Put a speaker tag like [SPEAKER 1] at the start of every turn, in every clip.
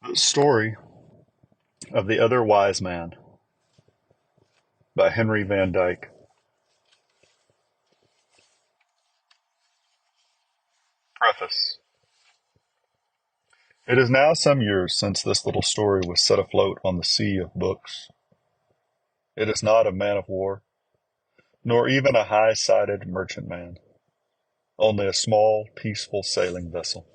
[SPEAKER 1] The Story of the Other Wise Man by Henry Van Dyke. Preface. It is now some years since this little story was set afloat on the sea of books. It is not a man of war, nor even a high-sided merchantman, only a small, peaceful sailing vessel.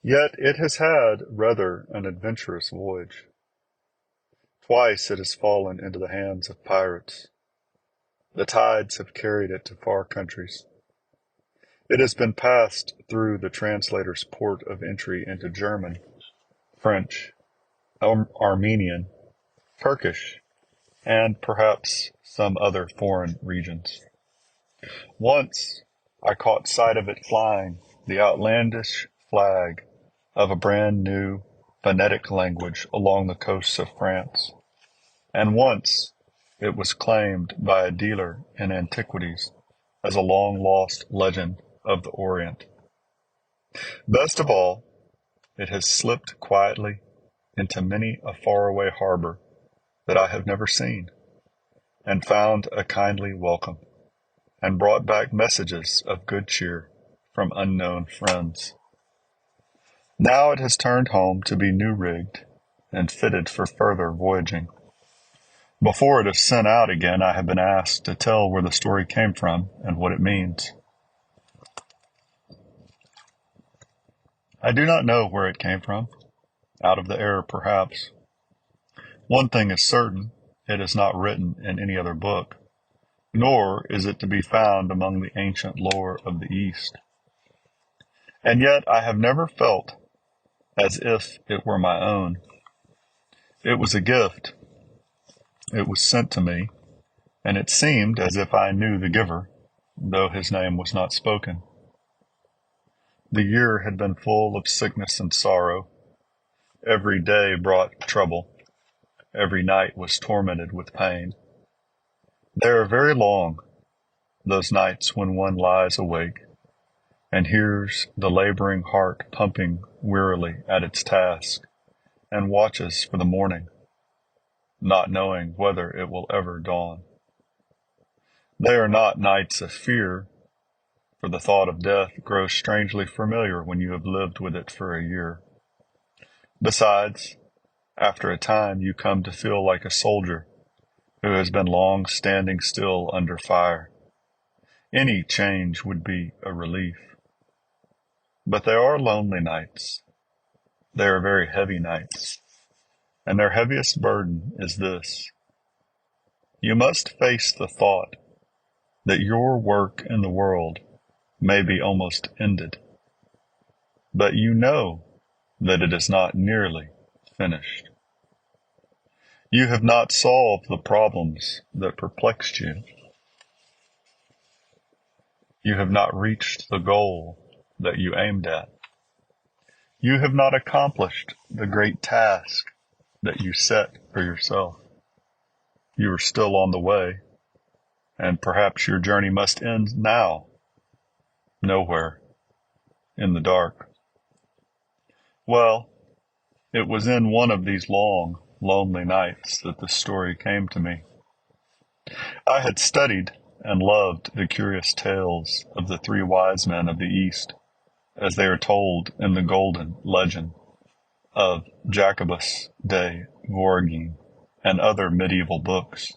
[SPEAKER 1] Yet it has had rather an adventurous voyage. Twice it has fallen into the hands of pirates. The tides have carried it to far countries. It has been passed through the translator's port of entry into German, French, Armenian, Turkish, and perhaps some other foreign regions. Once I caught sight of it flying the outlandish flag of a brand new phonetic language along the coasts of France, and once it was claimed by a dealer in antiquities as a long-lost legend of the Orient. Best of all, it has slipped quietly into many a faraway harbor that I have never seen, and found a kindly welcome, and brought back messages of good cheer from unknown friends. Now it has turned home to be new-rigged and fitted for further voyaging. Before it is sent out again, I have been asked to tell where the story came from and what it means. I do not know where it came from. Out of the air, perhaps. One thing is certain, it is not written in any other book, nor is it to be found among the ancient lore of the East. And yet I have never felt as if it were my own. It was a gift. It was sent to me, and it seemed as if I knew the giver, though his name was not spoken. The year had been full of sickness and sorrow. Every day brought trouble. Every night was tormented with pain. They are very long, those nights when one lies awake and hears the laboring heart pumping wearily at its task and watches for the morning, not knowing whether it will ever dawn. They are not nights of fear, for the thought of death grows strangely familiar when you have lived with it for a year. Besides, after a time you come to feel like a soldier who has been long standing still under fire. Any change would be a relief. But they are lonely nights. They are very heavy nights. And their heaviest burden is this. You must face the thought that your work in the world may be almost ended, but you know that it is not nearly finished. You have not solved the problems that perplexed you. You have not reached the goal that you aimed at. You have not accomplished the great task that you set for yourself. You are still on the way, and perhaps your journey must end now, nowhere, in the dark. Well, it was in one of these long, lonely nights that the story came to me. I had studied and loved the curious tales of the three wise men of the East, as they are told in the golden legend of Jacobus de Voragine and other medieval books.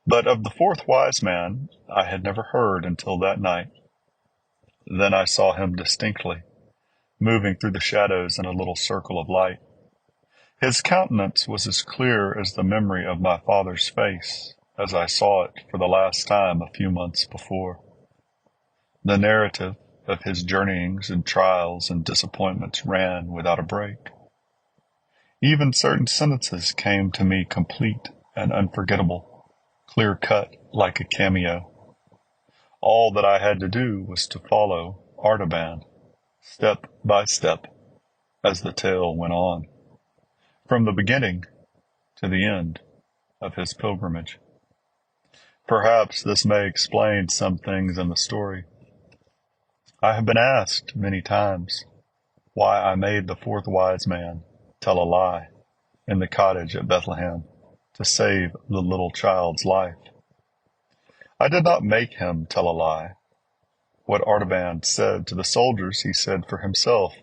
[SPEAKER 1] But of the fourth wise man I had never heard until that night. Then I saw him distinctly, moving through the shadows in a little circle of light. His countenance was as clear as the memory of my father's face as I saw it for the last time a few months before. The narrative of his journeyings and trials and disappointments ran without a break. Even certain sentences came to me complete and unforgettable, clear-cut like a cameo. All that I had to do was to follow Artaban, step by step, as the tale went on, from the beginning to the end of his pilgrimage. Perhaps this may explain some things in the story. I have been asked many times, why I made the fourth wise man tell a lie in the cottage at Bethlehem to save the little child's life. I did not make him tell a lie. What Artaban said to the soldiers he said for himself,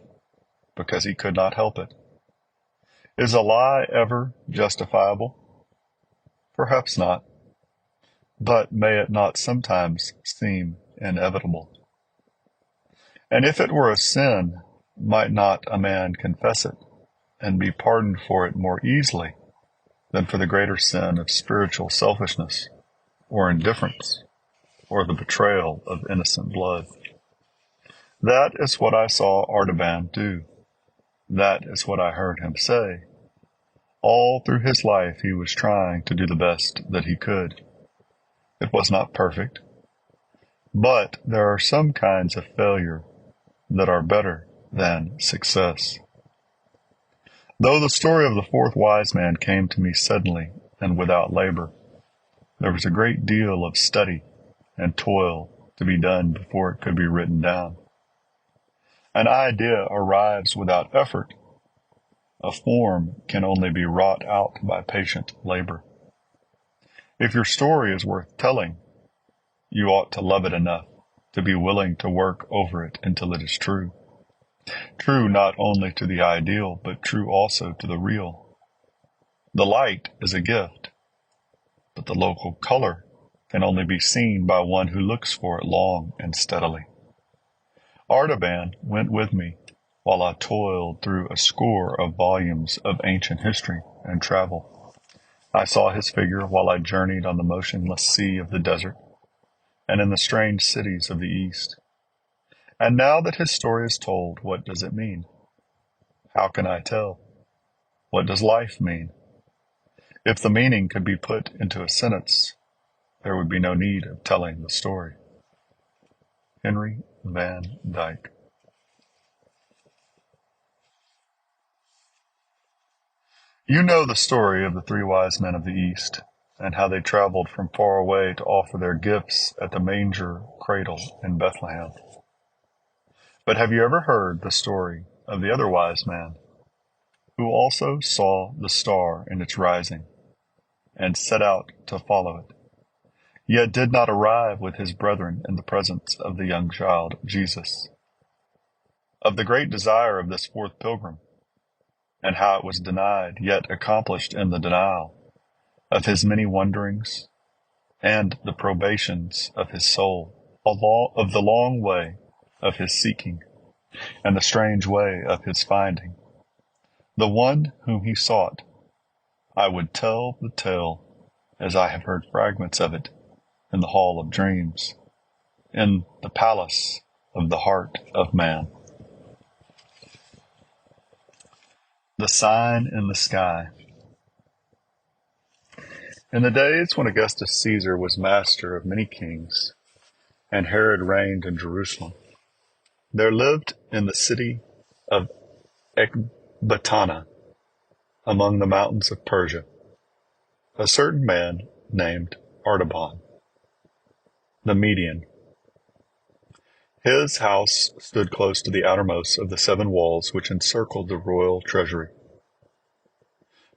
[SPEAKER 1] because he could not help it. Is a lie ever justifiable? Perhaps not. But may it not sometimes seem inevitable? And if it were a sin, might not a man confess it and be pardoned for it more easily than for the greater sin of spiritual selfishness or indifference or the betrayal of innocent blood? That is what I saw Artaban do. That is what I heard him say. All through his life he was trying to do the best that he could. It was not perfect, but there are some kinds of failure that are better than success. Though the story of the fourth wise man came to me suddenly and without labor, there was a great deal of study and toil to be done before it could be written down. An idea arrives without effort. A form can only be wrought out by patient labor. If your story is worth telling, you ought to love it enough to be willing to work over it until it is true. True not only to the ideal, but true also to the real. The light is a gift, but the local color can only be seen by one who looks for it long and steadily. Artaban went with me while I toiled through a score of volumes of ancient history and travel. I saw his figure while I journeyed on the motionless sea of the desert and in the strange cities of the East. And now that his story is told, what does it mean? How can I tell? What does life mean? If the meaning could be put into a sentence, there would be no need of telling the story. Henry Van Dyke. You know the story of the three wise men of the East, and how they traveled from far away to offer their gifts at the manger cradle in Bethlehem. But have you ever heard the story of the other wise man, who also saw the star in its rising, and set out to follow it, yet did not arrive with his brethren in the presence of the young child Jesus? Of the great desire of this fourth pilgrim, and how it was denied, yet accomplished in the denial, of his many wanderings, and the probations of his soul, of the long way of his seeking, and the strange way of his finding. The one whom he sought, I would tell the tale as I have heard fragments of it in the hall of dreams, in the palace of the heart of man. The sign in the sky. In the days when Augustus Caesar was master of many kings, and Herod reigned in Jerusalem, there lived in the city of Ecbatana, among the mountains of Persia, a certain man named Artaban, the Median. His house stood close to the outermost of the 7 walls which encircled the royal treasury.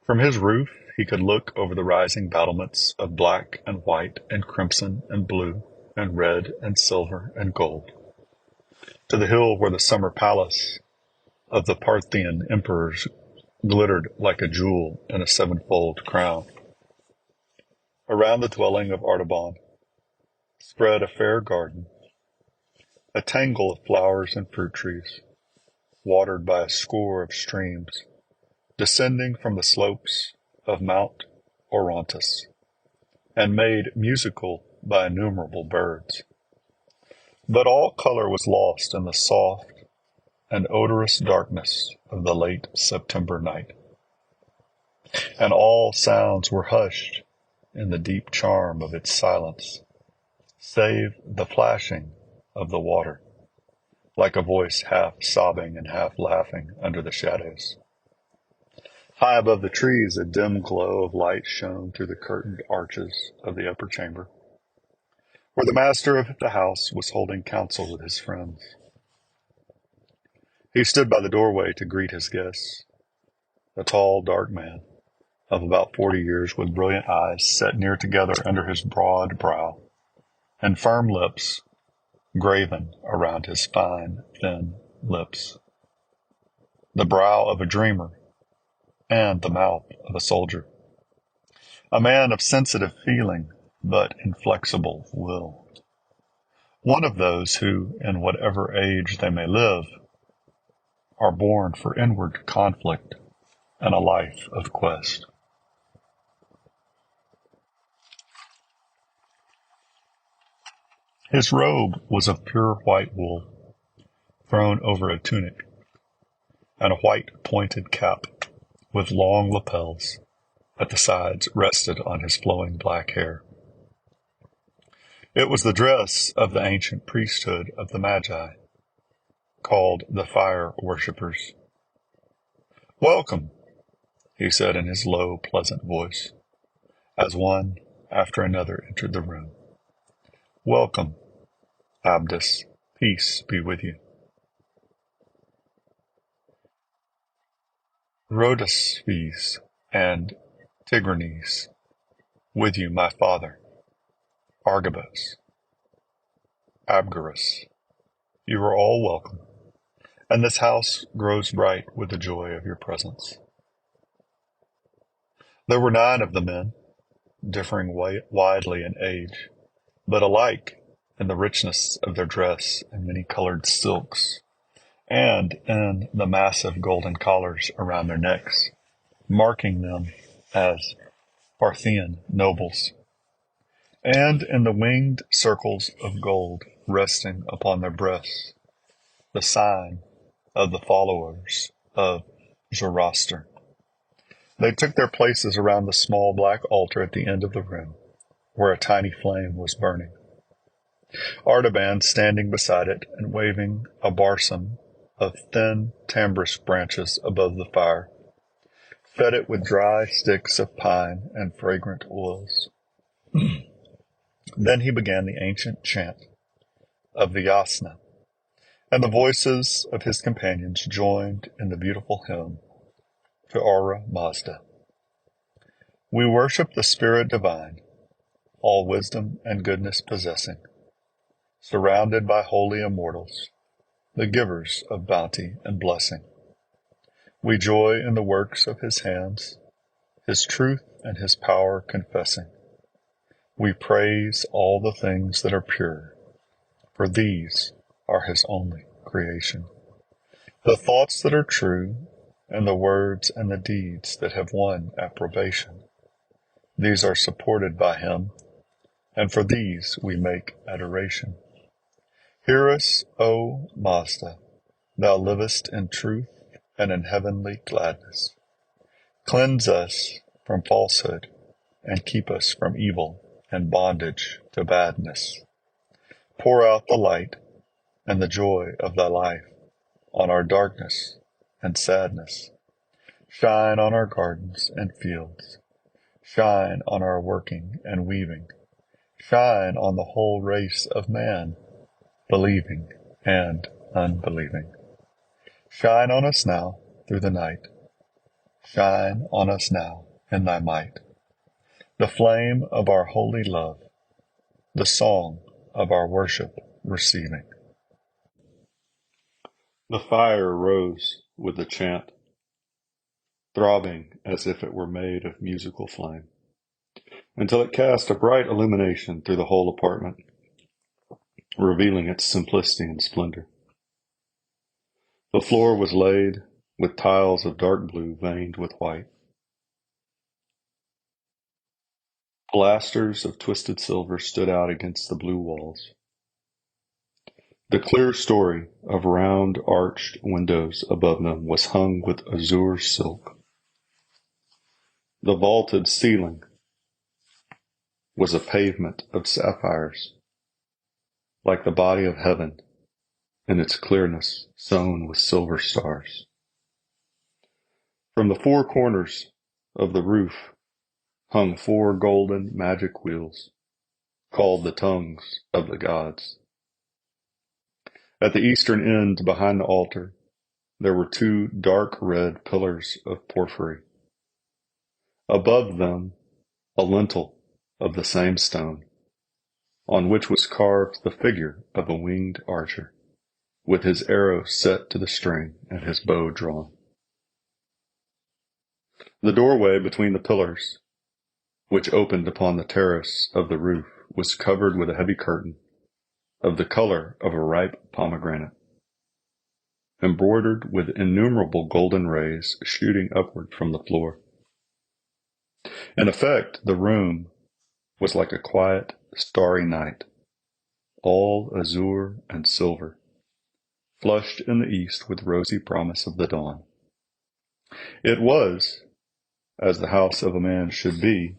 [SPEAKER 1] From his roof he could look over the rising battlements of black and white and crimson and blue and red and silver and gold, to the hill where the summer palace of the Parthian emperors glittered like a jewel in a 7-fold crown. Around the dwelling of Artaban spread a fair garden, a tangle of flowers and fruit trees, watered by a score of streams, descending from the slopes of Mount Orontes, and made musical by innumerable birds. But all color was lost in the soft and odorous darkness of the late September night, and all sounds were hushed in the deep charm of its silence, save the flashing of the water, like a voice half sobbing and half laughing under the shadows. High above the trees, a dim glow of light shone through the curtained arches of the upper chamber, where the master of the house was holding counsel with his friends. He stood by the doorway to greet his guests, a tall, dark man of about 40 years with brilliant eyes set near together under his broad brow, and firm lips graven around his fine, thin lips. The brow of a dreamer and the mouth of a soldier. A man of sensitive feeling, but inflexible will. One of those who, in whatever age they may live, are born for inward conflict and a life of quest. His robe was of pure white wool, thrown over a tunic, and a white pointed cap with long lapels at the sides rested on his flowing black hair. It was the dress of the ancient priesthood of the Magi, called the fire worshippers. "Welcome," he said in his low, pleasant voice, as one after another entered the room. "Welcome, Abdus. Peace be with you." "Rhodaspes and Tigranes, with you, my father. Argabus, Abgarus, you are all welcome, and this house grows bright with the joy of your presence." There were 9 of the men, differing widely in age, but alike in the richness of their dress and many-colored silks, and in the massive golden collars around their necks, marking them as Parthian nobles, and in the winged circles of gold resting upon their breasts, the sign of the followers of Zoroaster. They took their places around the small black altar at the end of the room, where a tiny flame was burning. Artaban, standing beside it and waving a barsom of thin tamarisk branches above the fire, fed it with dry sticks of pine and fragrant oils. Then he began the ancient chant of the yasna, and the voices of his companions joined in the beautiful hymn to Aura Mazda. "We worship the Spirit divine, all wisdom and goodness possessing, surrounded by holy immortals, the givers of bounty and blessing. We joy in the works of his hands, his truth and his power confessing. We praise all the things that are pure, for these are his only creation. The thoughts that are true, and the words and the deeds that have won approbation, these are supported by him, and for these we make adoration. Hear us, O Mazda, thou livest in truth and in heavenly gladness. Cleanse us from falsehood, and keep us from evil and bondage to badness. Pour out the light and the joy of thy life on our darkness and sadness. Shine on our gardens and fields. Shine on our working and weaving. Shine on the whole race of man, believing and unbelieving. Shine on us now through the night. Shine on us now in thy might. The flame of our holy love, the song of our worship receiving." The fire rose with the chant, throbbing as if it were made of musical flame, until it cast a bright illumination through the whole apartment, revealing its simplicity and splendor. The floor was laid with tiles of dark blue veined with white. Pilasters of twisted silver stood out against the blue walls. The clear story of round arched windows above them was hung with azure silk. The vaulted ceiling was a pavement of sapphires, like the body of heaven in its clearness sown with silver stars. From the 4 corners of the roof hung 4 golden magic wheels, called the tongues of the gods. At the eastern end, behind the altar, there were two dark red pillars of porphyry. Above them, a lintel of the same stone, on which was carved the figure of a winged archer, with his arrow set to the string and his bow drawn. The doorway between the pillars, which opened upon the terrace of the roof, was covered with a heavy curtain of the color of a ripe pomegranate, embroidered with innumerable golden rays shooting upward from the floor. In effect, the room was like a quiet, starry night, all azure and silver, flushed in the east with rosy promise of the dawn. It was, as the house of a man should be,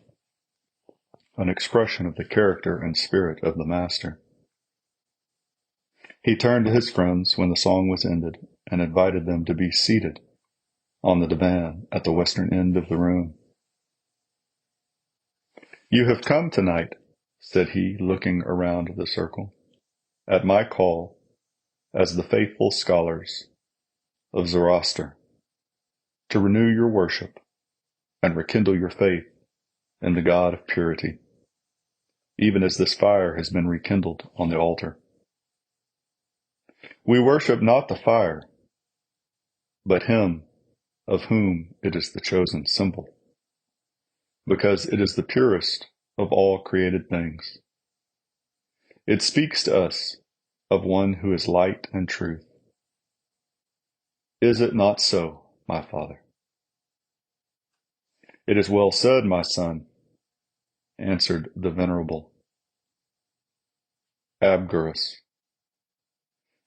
[SPEAKER 1] an expression of the character and spirit of the master. He turned to his friends when the song was ended and invited them to be seated on the divan at the western end of the room. "You have come tonight," said he, looking around the circle, "at my call as the faithful scholars of Zoroaster, to renew your worship and rekindle your faith in the God of purity, even as this fire has been rekindled on the altar. We worship not the fire, but him of whom it is the chosen symbol, because it is the purest of all created things. It speaks to us of one who is light and truth. Is it not so, my father?" "It is well said, my son," answered the venerable Abgarus.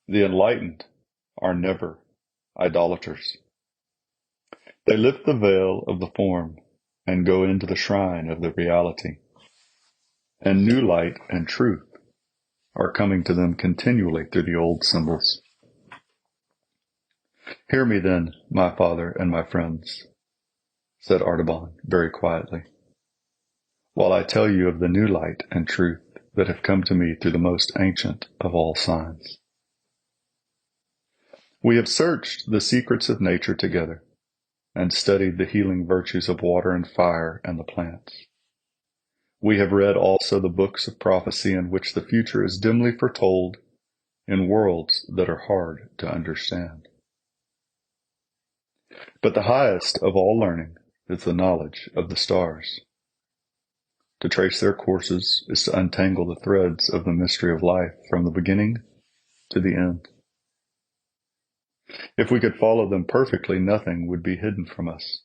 [SPEAKER 1] "The enlightened are never idolaters. They lift the veil of the form and go into the shrine of the reality, and new light and truth are coming to them continually through the old symbols. Hear me then, my father and my friends," said Artaban very quietly, "while I tell you of the new light and truth that have come to me through the most ancient of all signs. We have searched the secrets of nature together and studied the healing virtues of water and fire and the plants. We have read also the books of prophecy in which the future is dimly foretold in worlds that are hard to understand. But the highest of all learning is the knowledge of the stars. To trace their courses is to untangle the threads of the mystery of life from the beginning to the end. If we could follow them perfectly, nothing would be hidden from us.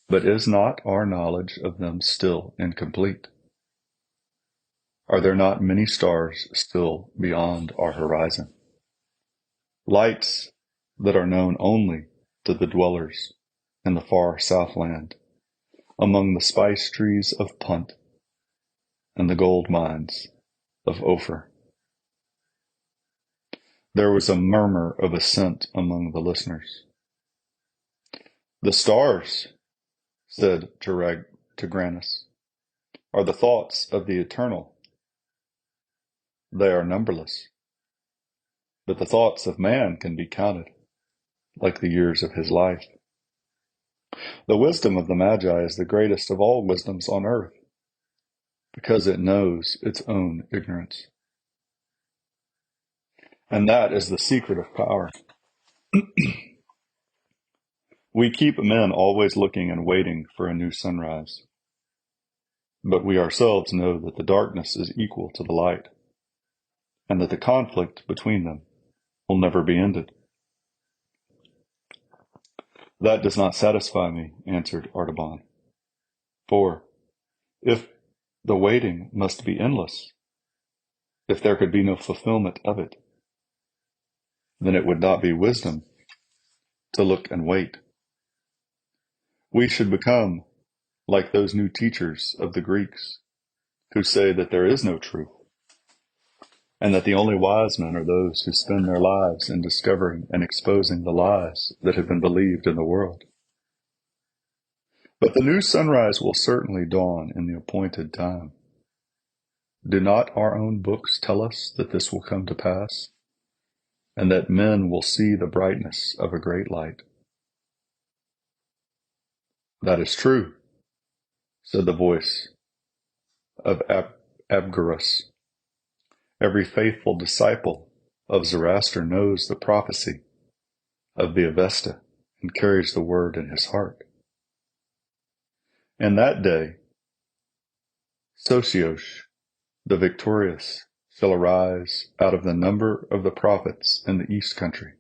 [SPEAKER 1] But is not our knowledge of them still incomplete? Are there not many stars still beyond our horizon? Lights that are known only to the dwellers in the far southland, among the spice trees of Punt and the gold mines of Ophir." There was a murmur of assent among the listeners. "The stars," said Tigranes, "are the thoughts of the eternal. They are numberless, but the thoughts of man can be counted, like the years of his life. The wisdom of the Magi is the greatest of all wisdoms on earth, because it knows its own ignorance. And that is the secret of power. We keep men always looking and waiting for a new sunrise, but we ourselves know that the darkness is equal to the light, and that the conflict between them will never be ended." "That does not satisfy me," answered Artaban. "For if the waiting must be endless, if there could be no fulfillment of it, then it would not be wisdom to look and wait. We should become like those new teachers of the Greeks who say that there is no truth, and that the only wise men are those who spend their lives in discovering and exposing the lies that have been believed in the world. But the new sunrise will certainly dawn in the appointed time. Do not our own books tell us that this will come to pass? and that men will see the brightness of a great light. That is true, said the voice of Abgarus. Every faithful disciple of Zoroaster knows the prophecy of the Vazda and carries the word in his heart. In that day, Socios, the victorious, shall arise out of the number of the prophets in the east country.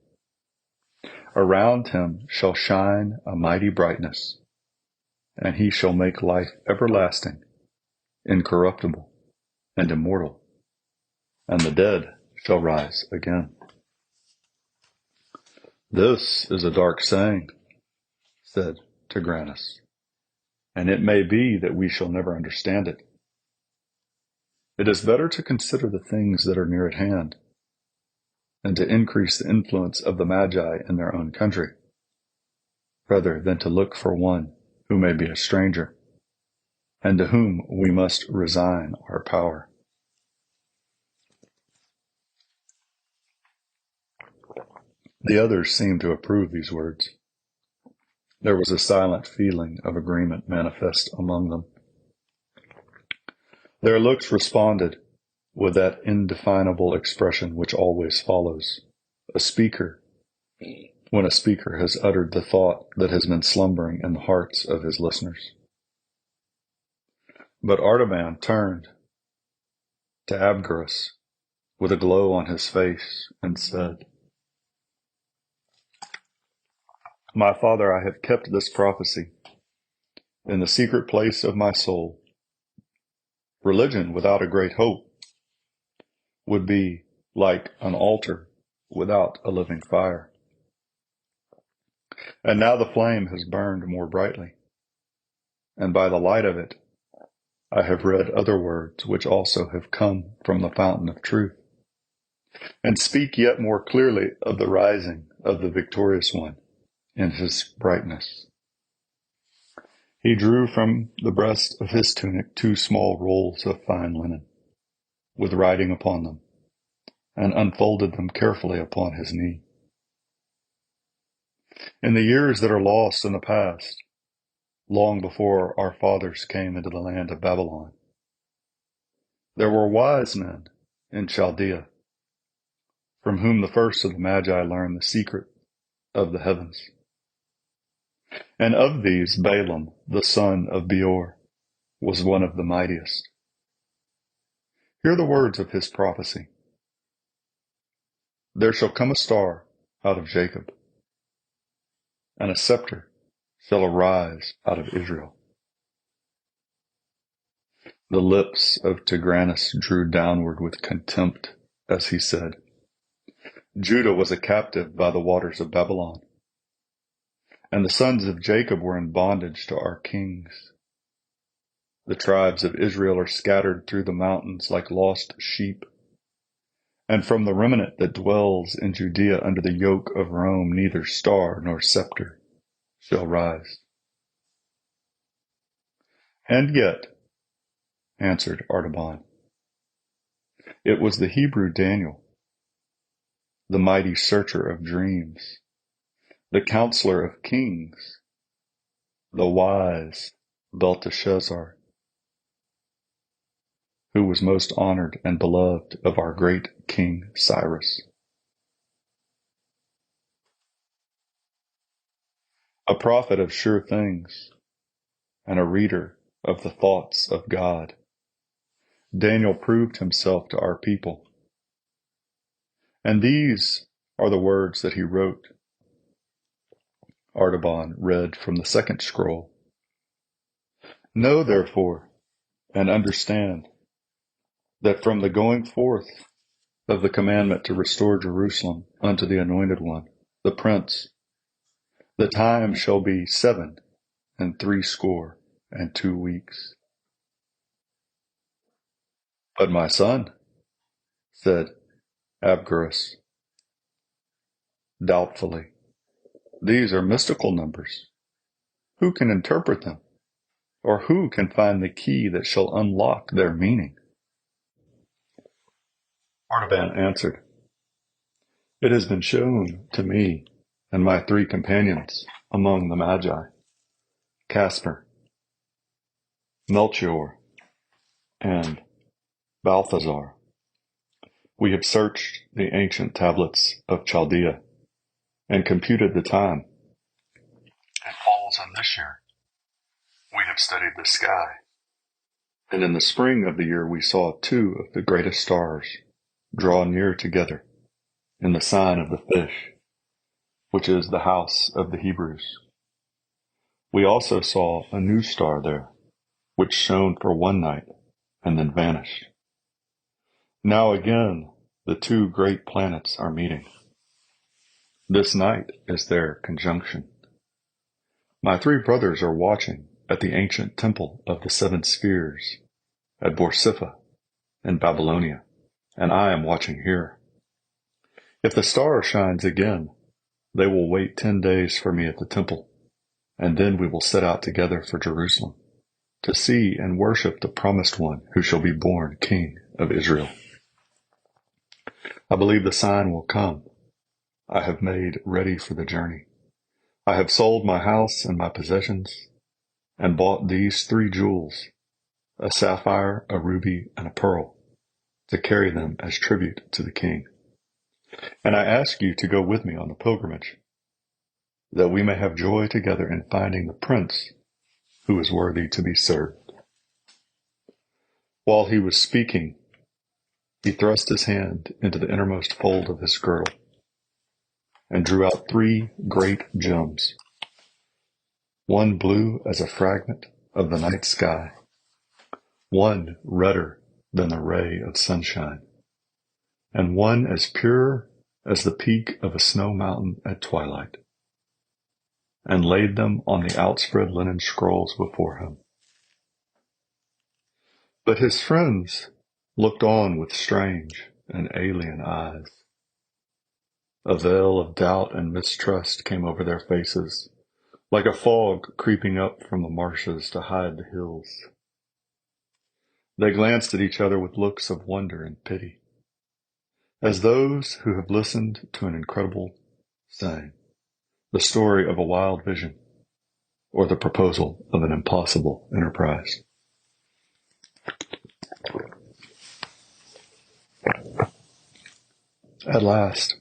[SPEAKER 1] Around him shall shine a mighty brightness, and he shall make life everlasting, incorruptible, and immortal, and the dead shall rise again. This is a dark saying, said Tigranes, and it may be that we shall never understand it. It is better to consider the things that are near at hand, and to increase the influence of the Magi in their own country, rather than to look for one who may be a stranger, and to whom we must resign our power. The others seemed to approve these words. There was a silent feeling of agreement manifest among them. Their looks responded with that indefinable expression which always follows when a speaker has uttered the thought that has been slumbering in the hearts of his listeners. But Artaban turned to Abgarus with a glow on his face and said, My father, I have kept this prophecy in the secret place of my soul. Religion without a great hope would be like an altar without a living fire. And now the flame has burned more brightly, and by the light of it I have read other words which also have come from the fountain of truth, and speak yet more clearly of the rising of the victorious one in his brightness. He drew from the breast of his tunic 2 small rolls of fine linen, with writing upon them, and unfolded them carefully upon his knee. In the years that are lost in the past, long before our fathers came into the land of Babylon, there were wise men in Chaldea, from whom the first of the Magi learned the secret of the heavens. And of these, Balaam, the son of Beor, was one of the mightiest. Hear the words of his prophecy. There shall come a star out of Jacob, and a scepter shall arise out of Israel. The lips of Tigranes drew downward with contempt as he said, Judah was a captive by the waters of Babylon, and the sons of Jacob were in bondage to our kings. The tribes of Israel are scattered through the mountains like lost sheep, and from the remnant that dwells in Judea under the yoke of Rome neither star nor scepter shall rise. And yet, answered Artaban, it was the Hebrew Daniel, the mighty searcher of dreams, the counselor of kings, the wise Belteshazzar, who was most honored and beloved of our great King Cyrus. A prophet of sure things and a reader of the thoughts of God, Daniel proved himself to our people. And these are the words that he wrote. Artaban read from the second scroll. Know therefore and understand that from the going forth of the commandment to restore Jerusalem unto the Anointed One, the Prince, the time shall be 7 62 weeks. But my son, said Abgarus, doubtfully, these are mystical numbers. Who can interpret them? Or who can find the key that shall unlock their meaning? Artaban answered, It has been shown to me and my 3 companions among the Magi, Casper, Melchior, and Balthazar. We have searched the ancient tablets of Chaldea and computed the time. It falls on this year. We have studied the sky, and in the spring of the year we saw 2 of the greatest stars draw near together in the sign of the fish, which is the house of the Hebrews. We also saw a new star there, which shone for 1 night and then vanished. Now again, the 2 great planets are meeting. This night is their conjunction. My 3 brothers are watching at the ancient temple of the 7 spheres at Borsippa in Babylonia, and I am watching here. If the star shines again, they will wait 10 days for me at the temple, and then we will set out together for Jerusalem to see and worship the promised one who shall be born King of Israel. I believe the sign will come. I have made ready for the journey. I have sold my house and my possessions and bought these 3 jewels, a sapphire, a ruby, and a pearl, to carry them as tribute to the king. And I ask you to go with me on the pilgrimage, that we may have joy together in finding the prince who is worthy to be served. While he was speaking, he thrust his hand into the innermost fold of his girdle and drew out 3 great gems, one blue as a fragment of the night sky, one redder than the ray of sunshine, and one as pure as the peak of a snow mountain at twilight, and laid them on the outspread linen scrolls before him. But his friends looked on with strange and alien eyes. A veil of doubt and mistrust came over their faces, like a fog creeping up from the marshes to hide the hills. They glanced at each other with looks of wonder and pity, as those who have listened to an incredible saying, the story of a wild vision, or the proposal of an impossible enterprise. At last,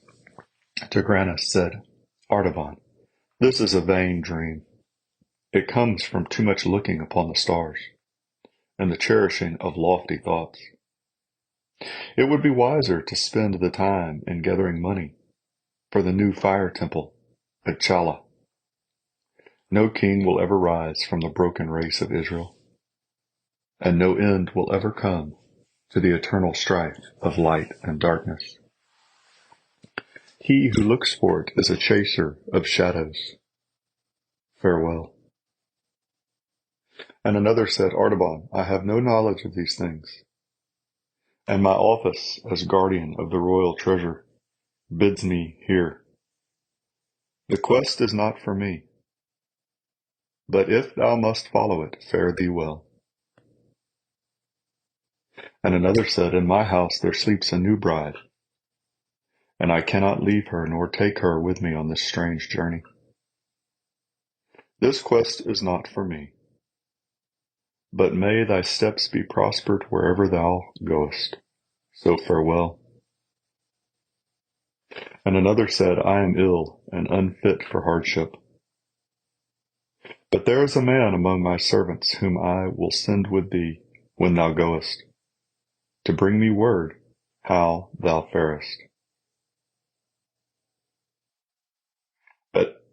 [SPEAKER 1] Tigranes said, Artaban, this is a vain dream. It comes from too much looking upon the stars and the cherishing of lofty thoughts. It would be wiser to spend the time in gathering money for the new fire temple at Chala. No king will ever rise from the broken race of Israel, and no end will ever come to the eternal strife of light and darkness. He who looks for it is a chaser of shadows. Farewell. And another said, Artaban, I have no knowledge of these things, and my office as guardian of the royal treasure bids me here. The quest is not for me, but if thou must follow it, fare thee well. And another said, in my house there sleeps a new bride, and I cannot leave her nor take her with me on this strange journey. This quest is not for me, but may thy steps be prospered wherever thou goest. So farewell. And another said, I am ill and unfit for hardship. But there is a man among my servants whom I will send with thee when thou goest, to bring me word how thou farest. But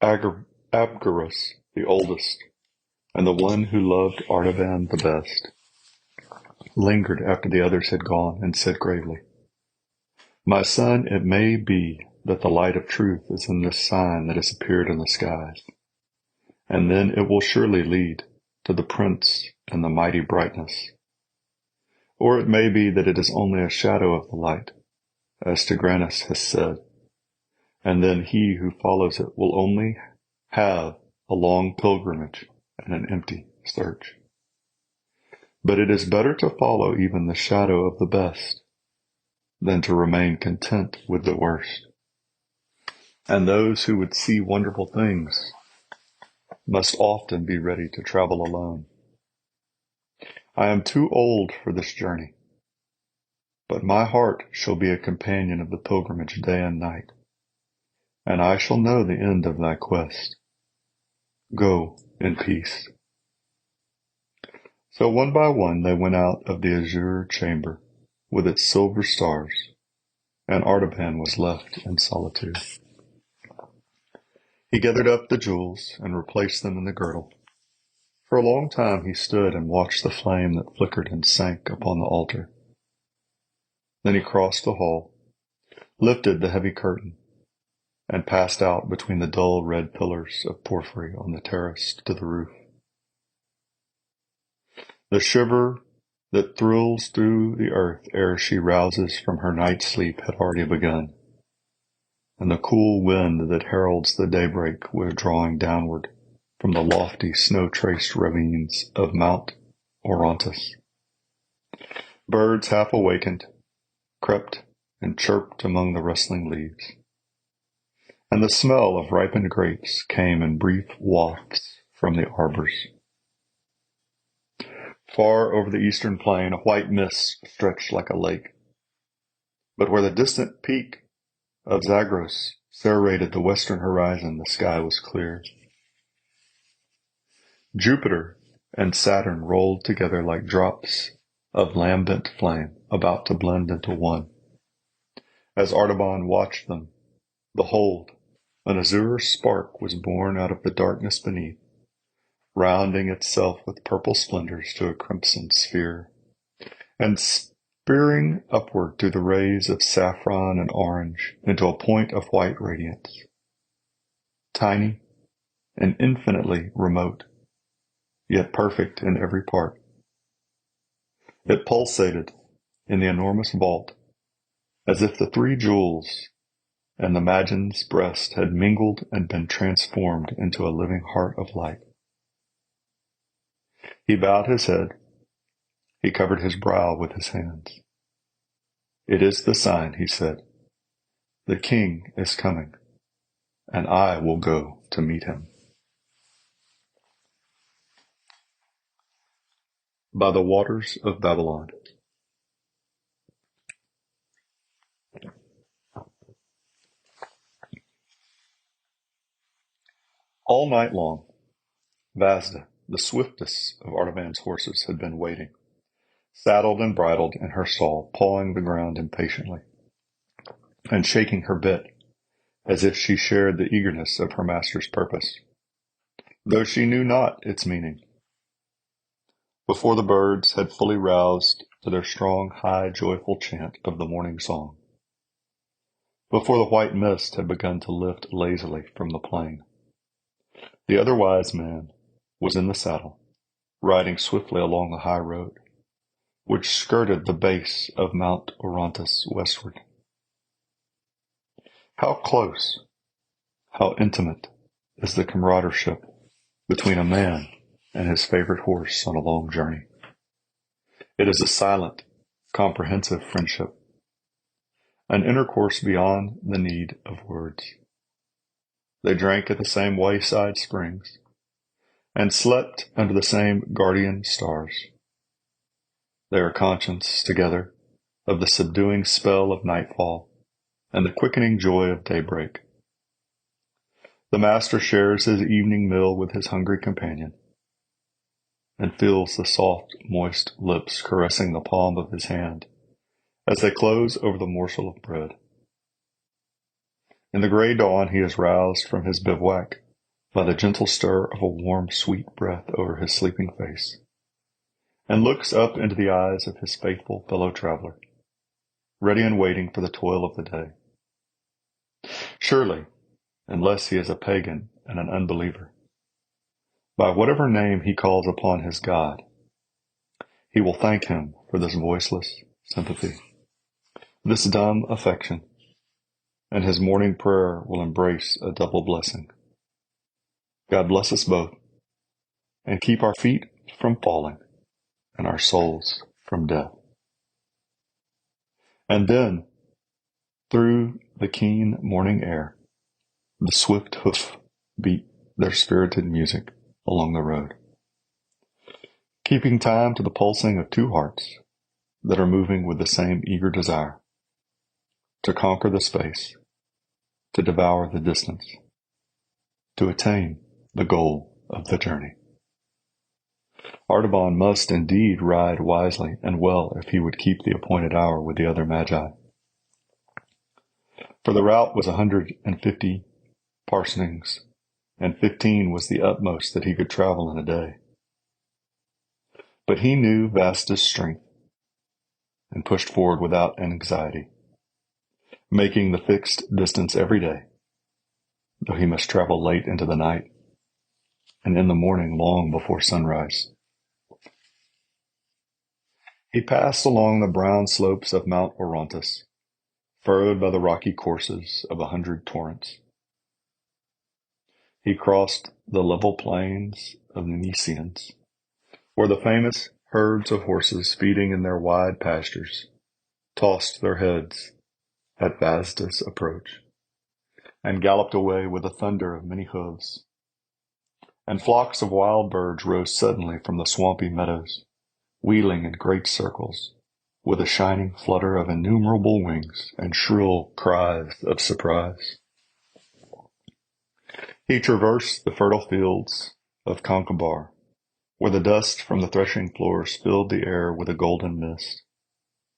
[SPEAKER 1] Abgarus, the oldest, and the one who loved Artaban the best, lingered after the others had gone and said gravely, My son, it may be that the light of truth is in this sign that has appeared in the skies, and then it will surely lead to the prince and the mighty brightness. Or it may be that it is only a shadow of the light, as Tigranes has said, and then he who follows it will only have a long pilgrimage and an empty search. But it is better to follow even the shadow of the best than to remain content with the worst. And those who would see wonderful things must often be ready to travel alone. I am too old for this journey, but my heart shall be a companion of the pilgrimage day and night, and I shall know the end of thy quest. Go in peace. So one by one they went out of the azure chamber with its silver stars, and Artaban was left in solitude. He gathered up the jewels and replaced them in the girdle. For a long time he stood and watched the flame that flickered and sank upon the altar. Then he crossed the hall, lifted the heavy curtain, and passed out between the dull red pillars of porphyry on the terrace to the roof. The shiver that thrills through the earth ere she rouses from her night sleep had already begun, and the cool wind that heralds the daybreak was drawing downward from the lofty snow-traced ravines of Mount Orontes. Birds half awakened crept and chirped among the rustling leaves, and the smell of ripened grapes came in brief wafts from the arbors. Far over the eastern plain a white mist stretched like a lake, but where the distant peak of Zagros serrated the western horizon, the sky was clear. Jupiter and Saturn rolled together like drops of lambent flame about to blend into one. As Artaban watched them, behold, an azure spark was born out of the darkness beneath, rounding itself with purple splendors to a crimson sphere, and spearing upward through the rays of saffron and orange into a point of white radiance. Tiny and infinitely remote, yet perfect in every part. It pulsated in the enormous vault, as if the three jewels and the Magian's breast had mingled and been transformed into a living heart of light. He bowed his head. He covered his brow with his hands. "It is the sign," he said. "The king is coming, and I will go to meet him." By the waters of Babylon. All night long, Vazda, the swiftest of Artaban's horses, had been waiting, saddled and bridled in her stall, pawing the ground impatiently, and shaking her bit as if she shared the eagerness of her master's purpose, though she knew not its meaning. Before the birds had fully roused to their strong, high, joyful chant of the morning song, before the white mist had begun to lift lazily from the plain, the other wise man was in the saddle, riding swiftly along the high road, which skirted the base of Mount Orontes westward. How close, how intimate is the comradeship between a man and his favorite horse on a long journey. It is a silent, comprehensive friendship, an intercourse beyond the need of words. They drank at the same wayside springs and slept under the same guardian stars. They are conscious together of the subduing spell of nightfall and the quickening joy of daybreak. The master shares his evening meal with his hungry companion and feels the soft, moist lips caressing the palm of his hand as they close over the morsel of bread. In the gray dawn he is roused from his bivouac by the gentle stir of a warm, sweet breath over his sleeping face, and looks up into the eyes of his faithful fellow traveler, ready and waiting for the toil of the day. Surely, unless he is a pagan and an unbeliever, by whatever name he calls upon his God, he will thank him for this voiceless sympathy, this dumb affection, and his morning prayer will embrace a double blessing. God bless us both, and keep our feet from falling and our souls from death. And then, through the keen morning air, The swift hoof beat their spirited music along the road, keeping time to the pulsing of two hearts that are moving with the same eager desire to conquer the space, to devour the distance, to attain the goal of the journey. Artaban must indeed ride wisely and well if he would keep the appointed hour with the other magi. For the route was 150 parsonings, and 15 was the utmost that he could travel in a day. But he knew Vazda's strength and pushed forward without anxiety, making the fixed distance every day, though he must travel late into the night and in the morning long before sunrise. He passed along the brown slopes of Mount Orontes, furrowed by the rocky courses of 100 torrents. He crossed the level plains of the Niceans, where the famous herds of horses feeding in their wide pastures tossed their heads at Vazda's approach, and galloped away with the thunder of many hooves. And flocks of wild birds rose suddenly from the swampy meadows, wheeling in great circles, with a shining flutter of innumerable wings and shrill cries of surprise. He traversed the fertile fields of Concobar, where the dust from the threshing floors filled the air with a golden mist,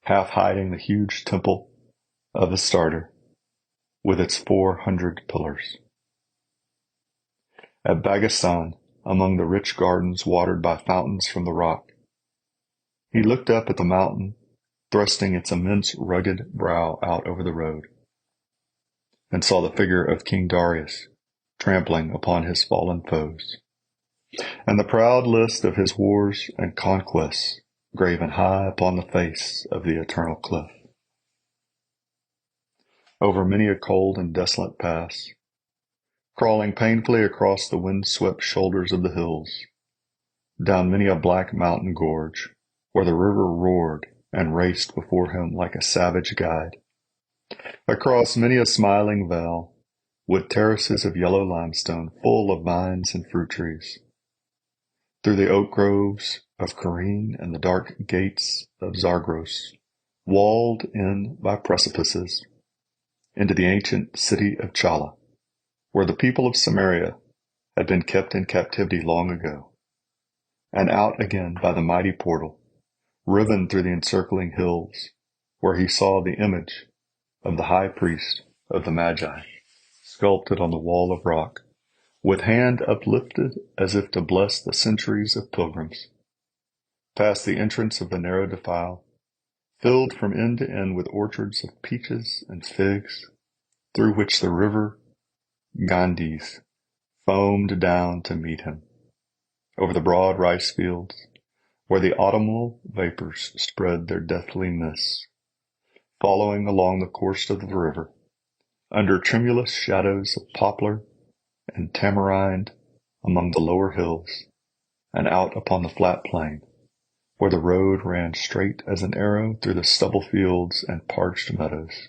[SPEAKER 1] half hiding the huge temple of Astarte with its 400 pillars. At Bagassan, among the rich gardens watered by fountains from the rock, he looked up at the mountain, thrusting its immense rugged brow out over the road, and saw the figure of King Darius trampling upon his fallen foes, and the proud list of his wars and conquests graven high upon the face of the eternal cliff. Over many a cold and desolate pass, crawling painfully across the wind-swept shoulders of the hills, down many a black mountain gorge, where the river roared and raced before him like a savage guide, across many a smiling vale, with terraces of yellow limestone full of vines and fruit trees, through the oak groves of Corine and the dark gates of Zagros, walled in by precipices, into the ancient city of Chala, where the people of Samaria had been kept in captivity long ago, and out again by the mighty portal, riven through the encircling hills, where he saw the image of the high priest of the Magi, sculpted on the wall of rock, with hand uplifted as if to bless the centuries of pilgrims, past the entrance of the narrow defile, filled from end to end with orchards of peaches and figs, through which the river Ganges foamed down to meet him, over the broad rice fields, where the autumnal vapors spread their deathly mists, following along the course of the river, under tremulous shadows of poplar and tamarind among the lower hills, and out upon the flat plain, where the road ran straight as an arrow through the stubble fields and parched meadows,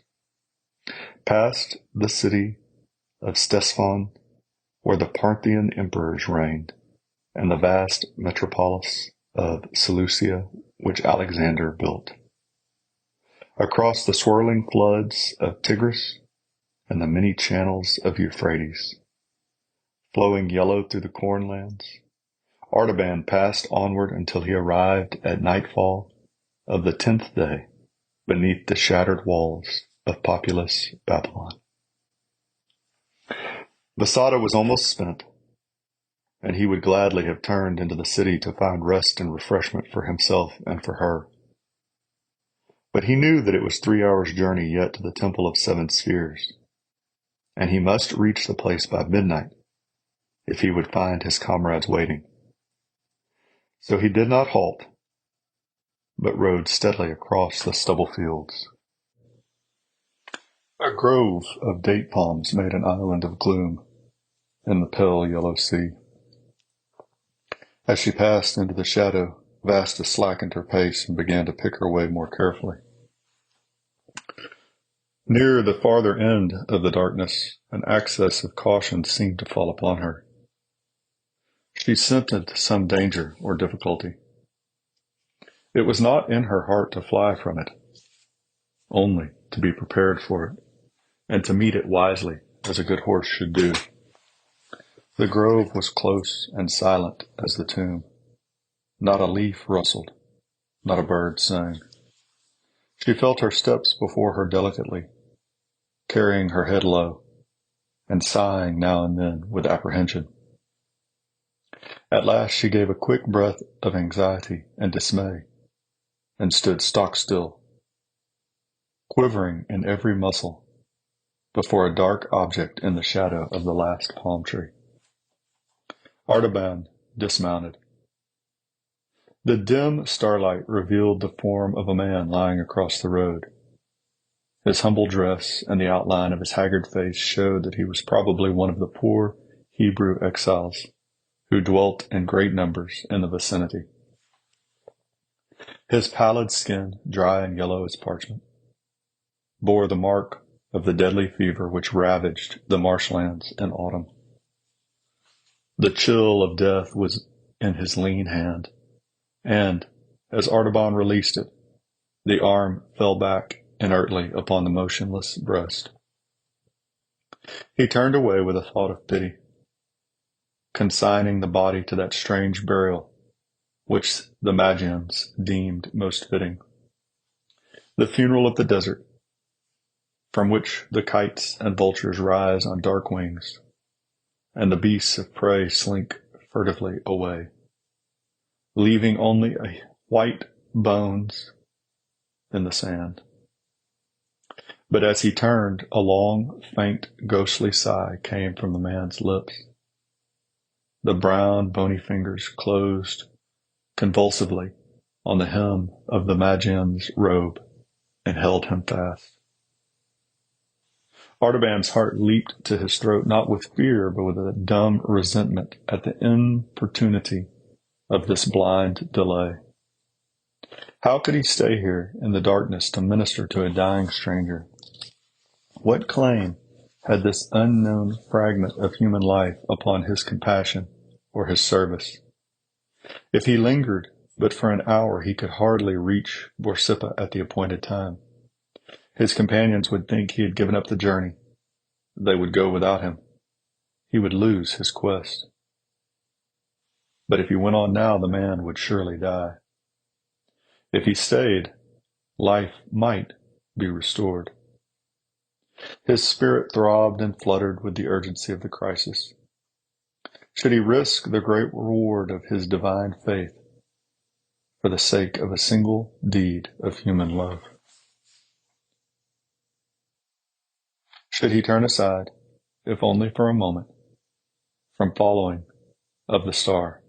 [SPEAKER 1] past the city of Ctesiphon, where the Parthian emperors reigned, and the vast metropolis of Seleucia, which Alexander built, across the swirling floods of Tigris and the many channels of Euphrates, flowing yellow through the cornlands, Artaban passed onward until he arrived at nightfall of the 10th day beneath the shattered walls of populous Babylon. Vazda was almost spent, and he would gladly have turned into the city to find rest and refreshment for himself and for her. But he knew that it was 3 hours' journey yet to the Temple of Seven Spheres, and he must reach the place by midnight if he would find his comrades waiting. So he did not halt, but rode steadily across the stubble fields. A grove of date palms made an island of gloom in the pale yellow sea. As she passed into the shadow, Vazda slackened her pace and began to pick her way more carefully. Near the farther end of the darkness, an access of caution seemed to fall upon her. She scented some danger or difficulty. It was not in her heart to fly from it, only to be prepared for it, and to meet it wisely, as a good horse should do. The grove was close and silent as the tomb. Not a leaf rustled, not a bird sang. She felt her steps before her delicately, carrying her head low, and sighing now and then with apprehension. At last she gave a quick breath of anxiety and dismay, and stood stock still, quivering in every muscle, before a dark object in the shadow of the last palm tree. Artaban dismounted. The dim starlight revealed the form of a man lying across the road. His humble dress and the outline of his haggard face showed that he was probably one of the poor Hebrew exiles who dwelt in great numbers in the vicinity. His pallid skin, dry and yellow as parchment, bore the mark of the deadly fever which ravaged the marshlands in autumn. The chill of death was in his lean hand, and, as Artaban released it, the arm fell back inertly upon the motionless breast. He turned away with a thought of pity, consigning the body to that strange burial which the Magians deemed most fitting. The funeral of the desert, from which the kites and vultures rise on dark wings, and the beasts of prey slink furtively away, leaving only white bones in the sand. But as he turned, a long, faint, ghostly sigh came from the man's lips. The brown, bony fingers closed convulsively on the hem of the Magian's robe and held him fast. Artaban's heart leaped to his throat, not with fear, but with a dumb resentment at the importunity of this blind delay. How could he stay here in the darkness to minister to a dying stranger? What claim had this unknown fragment of human life upon his compassion or his service? If he lingered but for an hour, he could hardly reach Borsippa at the appointed time. His companions would think he had given up the journey. They would go without him. He would lose his quest. But if he went on now, the man would surely die. If he stayed, life might be restored. His spirit throbbed and fluttered with the urgency of the crisis. Should he risk the great reward of his divine faith for the sake of a single deed of human love? Should he turn aside, if only for a moment, from following of the star,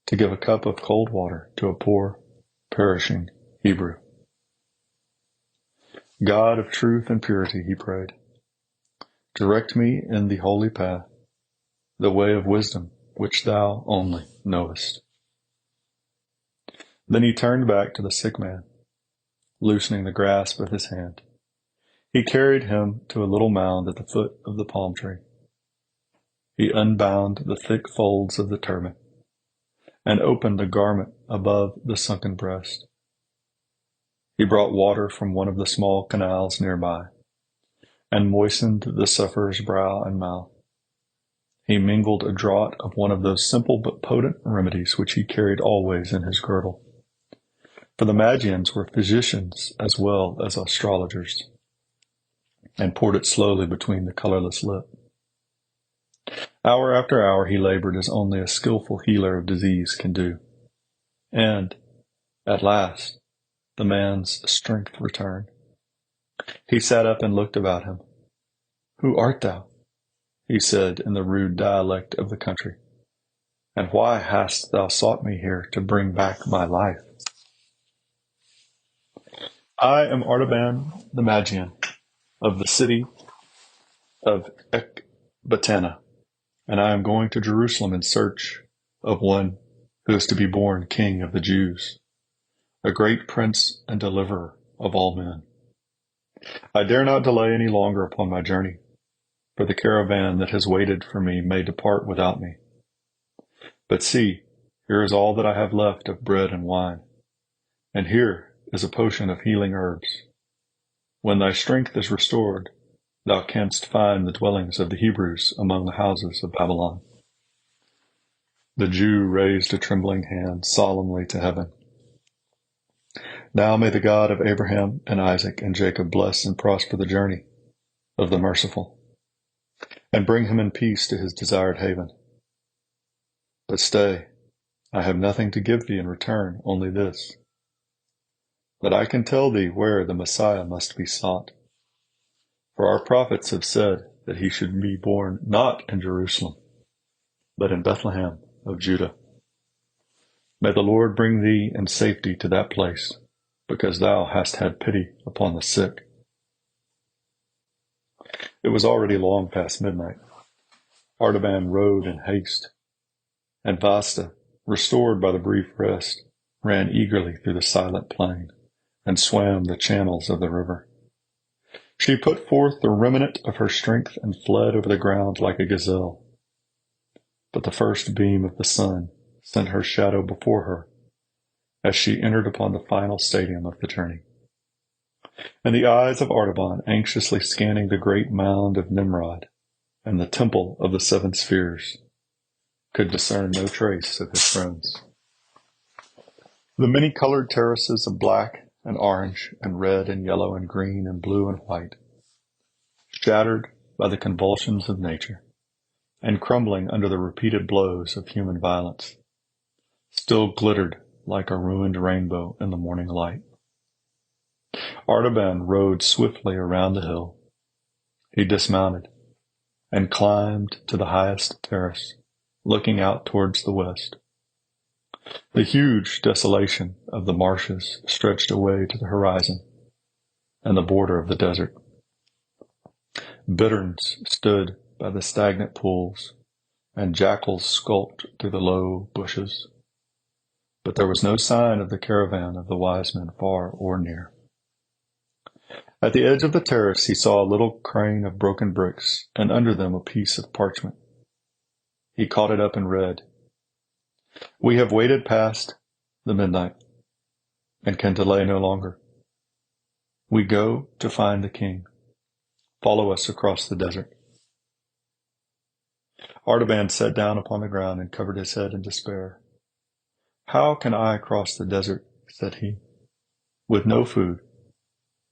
[SPEAKER 1] to give a cup of cold water to a poor, perishing Hebrew? God of truth and purity, he prayed, direct me in the holy path, the way of wisdom which thou only knowest. Then he turned back to the sick man, loosening the grasp of his hand. He carried him to a little mound at the foot of the palm tree. He unbound the thick folds of the turban and opened the garment above the sunken breast. He brought water from one of the small canals nearby and moistened the sufferer's brow and mouth. He mingled a draught of one of those simple but potent remedies which he carried always in his girdle. For the Magians were physicians as well as astrologers, and poured it slowly between the colorless lip. Hour after hour he labored as only a skillful healer of disease can do. And, at last, the man's strength returned. He sat up and looked about him. "Who art thou?" he said in the rude dialect of the country. "And why hast thou sought me here to bring back my life?" "I am Artaban the Magian, of the city of Ecbatana, and I am going to Jerusalem in search of one who is to be born King of the Jews, a great prince and deliverer of all men." I dare not delay any longer upon my journey, for the caravan that has waited for me may depart without me. But see, here is all that I have left of bread and wine, and here is a potion of healing herbs. When thy strength is restored, thou canst find the dwellings of the Hebrews among the houses of Babylon. The Jew raised a trembling hand solemnly to heaven. Now may the God of Abraham and Isaac and Jacob bless and prosper the journey of the merciful, and bring him in peace to his desired haven. But stay, I have nothing to give thee in return, only this, that I can tell thee where the Messiah must be sought. For our prophets have said that he should be born not in Jerusalem, but in Bethlehem of Judah. May the Lord bring thee in safety to that place, because thou hast had pity upon the sick. It was already long past midnight. Artaban rode in haste, and Vazda, restored by the brief rest, ran eagerly through the silent plain and swam the channels of the river. She put forth the remnant of her strength and fled over the ground like a gazelle. But the first beam of the sun sent her shadow before her as she entered upon the final stadium of the journey. And the eyes of Artaban, anxiously scanning the great mound of Nimrod and the temple of the seven spheres, could discern no trace of his friends. The many-colored terraces of black and orange and red and yellow and green and blue and white, shattered by the convulsions of nature and crumbling under the repeated blows of human violence, still glittered like a ruined rainbow in the morning light. Artaban rode swiftly around the hill. He dismounted and climbed to the highest terrace, looking out towards the west. The huge desolation of the marshes stretched away to the horizon and the border of the desert. Bitterns stood by the stagnant pools, and jackals skulked through the low bushes. But there was no sign of the caravan of the wise men far or near. At the edge of the terrace he saw a little crane of broken bricks, and under them a piece of parchment. He caught it up and read, "We have waited past the midnight, and can delay no longer. We go to find the king. Follow us across the desert." Artaban sat down upon the ground and covered his head in despair. "How can I cross the desert," said he, "with no food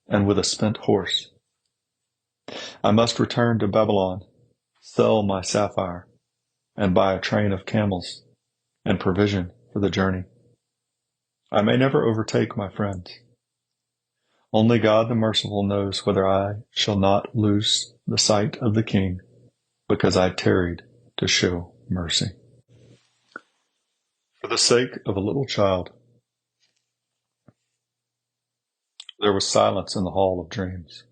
[SPEAKER 1] and with a spent horse? I must return to Babylon, sell my sapphire, and buy a train of camels and provision for the journey. I may never overtake my friends. Only God the merciful knows whether I shall not lose the sight of the king because I tarried to show mercy." For the sake of a little child, there was silence in the hall of dreams,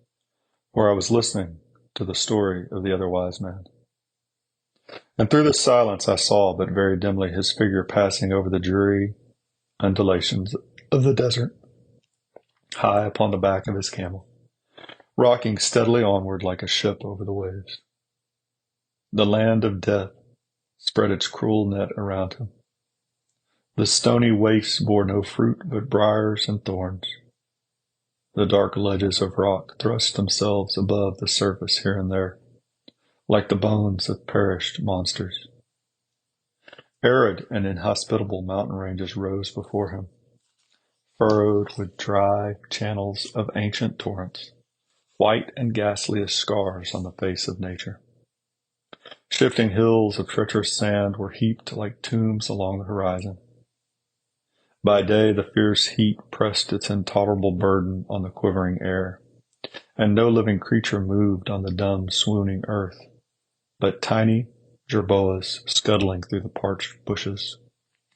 [SPEAKER 1] where I was listening to the story of the other wise man. And through this silence I saw but very dimly his figure passing over the dreary undulations of the desert, high upon the back of his camel, rocking steadily onward like a ship over the waves. The land of death spread its cruel net around him. The stony wastes bore no fruit but briars and thorns. The dark ledges of rock thrust themselves above the surface here and there, like the bones of perished monsters. Arid and inhospitable mountain ranges rose before him, furrowed with dry channels of ancient torrents, white and ghastly as scars on the face of nature. Shifting hills of treacherous sand were heaped like tombs along the horizon. By day the fierce heat pressed its intolerable burden on the quivering air, and no living creature moved on the dumb, swooning earth, but tiny jerboas scuttling through the parched bushes,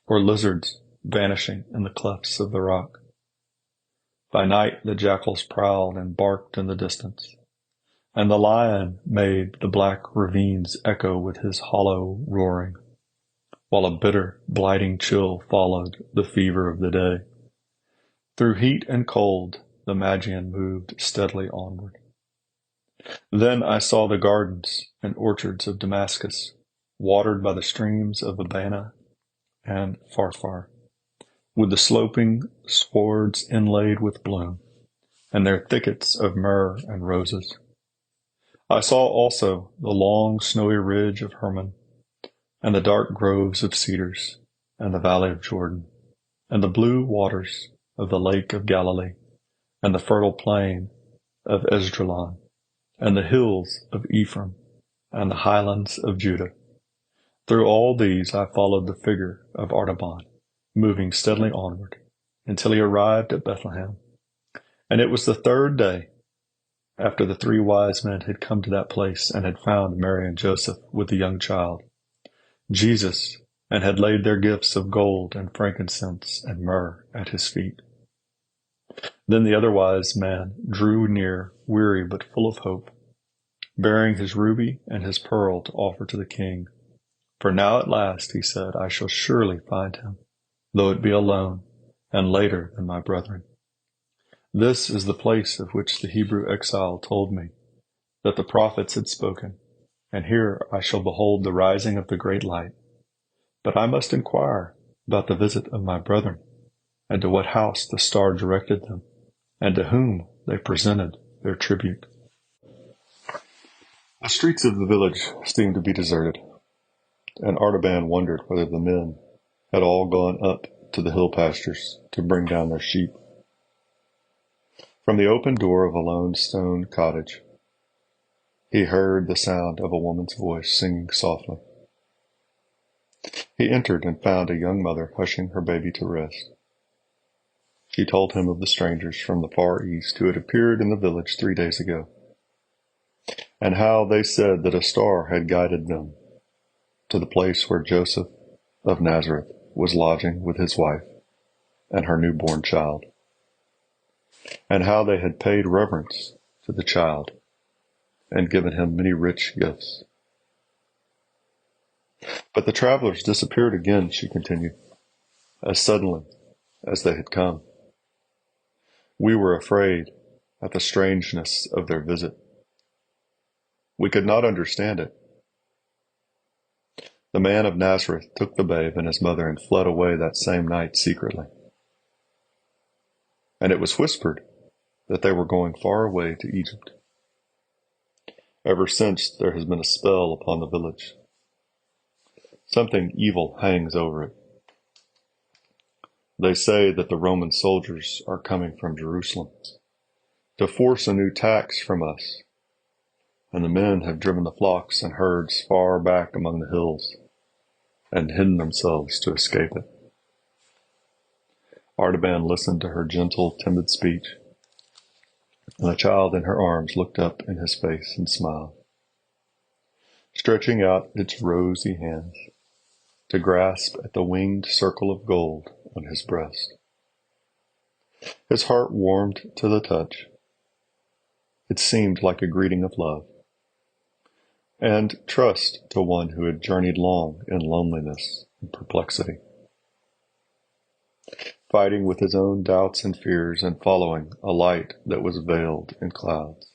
[SPEAKER 1] or lizards vanishing in the clefts of the rock. By night the jackals prowled and barked in the distance, and the lion made the black ravines echo with his hollow roaring, while a bitter, blighting chill followed the fever of the day. Through heat and cold, the Magian moved steadily onward. Then I saw the gardens and orchards of Damascus, watered by the streams of Abana and Pharphar, with the sloping swards inlaid with bloom, and their thickets of myrrh and roses. I saw also the long snowy ridge of Hermon, and the dark groves of cedars, and the valley of Jordan, and the blue waters of the lake of Galilee, and the fertile plain of Esdraelon, and the hills of Ephraim, and the highlands of Judah. Through all these I followed the figure of Artaban, moving steadily onward, until he arrived at Bethlehem. And it was the third day after the 3 wise men had come to that place and had found Mary and Joseph with the young child, Jesus, and had laid their gifts of gold and frankincense and myrrh at his feet. Then the other wise man drew near, weary but full of hope, bearing his ruby and his pearl to offer to the king. For now at last, he said, I shall surely find him, though it be alone, and later than my brethren. This is the place of which the Hebrew exile told me, that the prophets had spoken, and here I shall behold the rising of the great light. But I must inquire about the visit of my brethren, and to what house the star directed them, and to whom they presented their tribute. The streets of the village seemed to be deserted, and Artaban wondered whether the men had all gone up to the hill pastures to bring down their sheep. From the open door of a lone stone cottage, he heard the sound of a woman's voice singing softly. He entered and found a young mother hushing her baby to rest. She told him of the strangers from the far east who had appeared in the village 3 days ago, and how they said that a star had guided them to the place where Joseph of Nazareth was lodging with his wife and her newborn child, and how they had paid reverence to the child and given him many rich gifts. But the travelers disappeared again, she continued, as suddenly as they had come. We were afraid at the strangeness of their visit. We could not understand it. The man of Nazareth took the babe and his mother and fled away that same night secretly. And it was whispered that they were going far away to Egypt. Ever since, there has been a spell upon the village. Something evil hangs over it. They say that the Roman soldiers are coming from Jerusalem to force a new tax from us, and the men have driven the flocks and herds far back among the hills and hidden themselves to escape it. Artaban listened to her gentle, timid speech, and the child in her arms looked up in his face and smiled, stretching out its rosy hands to grasp at the winged circle of gold on his breast. His heart warmed to the touch. It seemed like a greeting of love and trust to one who had journeyed long in loneliness and perplexity, fighting with his own doubts and fears and following a light that was veiled in clouds.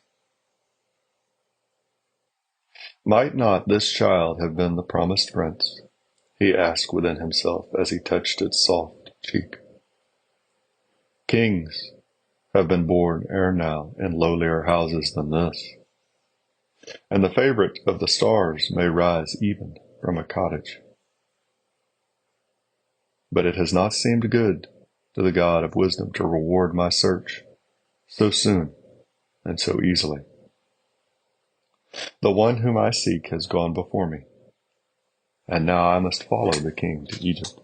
[SPEAKER 1] Might not this child have been the promised prince? He asked within himself as he touched its soft cheek. Kings have been born ere now in lowlier houses than this, and the favorite of the stars may rise even from a cottage. But it has not seemed good to the God of wisdom to reward my search so soon and so easily. The one whom I seek has gone before me, and now I must follow the king to Egypt.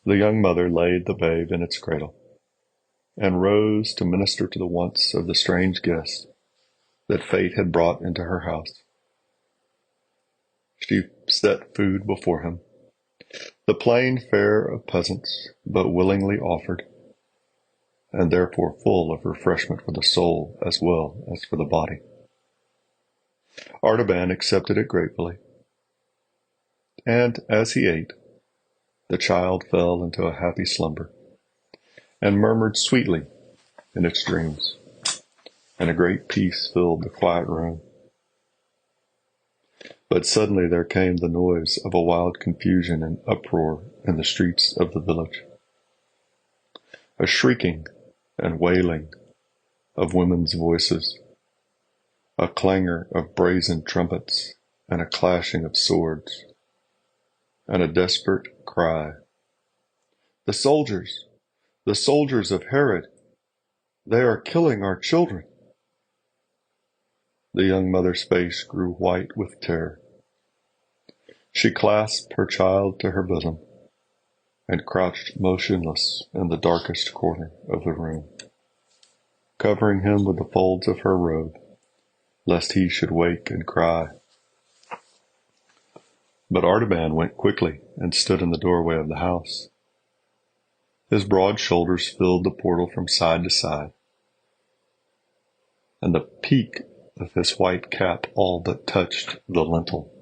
[SPEAKER 1] The young mother laid the babe in its cradle and rose to minister to the wants of the strange guest that fate had brought into her house. She set food before him, the plain fare of peasants, but willingly offered, and therefore full of refreshment for the soul as well as for the body. Artaban accepted it gratefully, and as he ate, the child fell into a happy slumber, and murmured sweetly in its dreams, and a great peace filled the quiet room. But suddenly there came the noise of a wild confusion and uproar in the streets of the village, a shrieking and wailing of women's voices, a clangor of brazen trumpets and a clashing of swords, and a desperate cry, "The soldiers! The soldiers of Herod! They are killing our children!" The young mother's face grew white with terror. She clasped her child to her bosom and crouched motionless in the darkest corner of the room, covering him with the folds of her robe, lest he should wake and cry. But Artaban went quickly and stood in the doorway of the house. His broad shoulders filled the portal from side to side, and the peak of his white cap all but touched the lintel.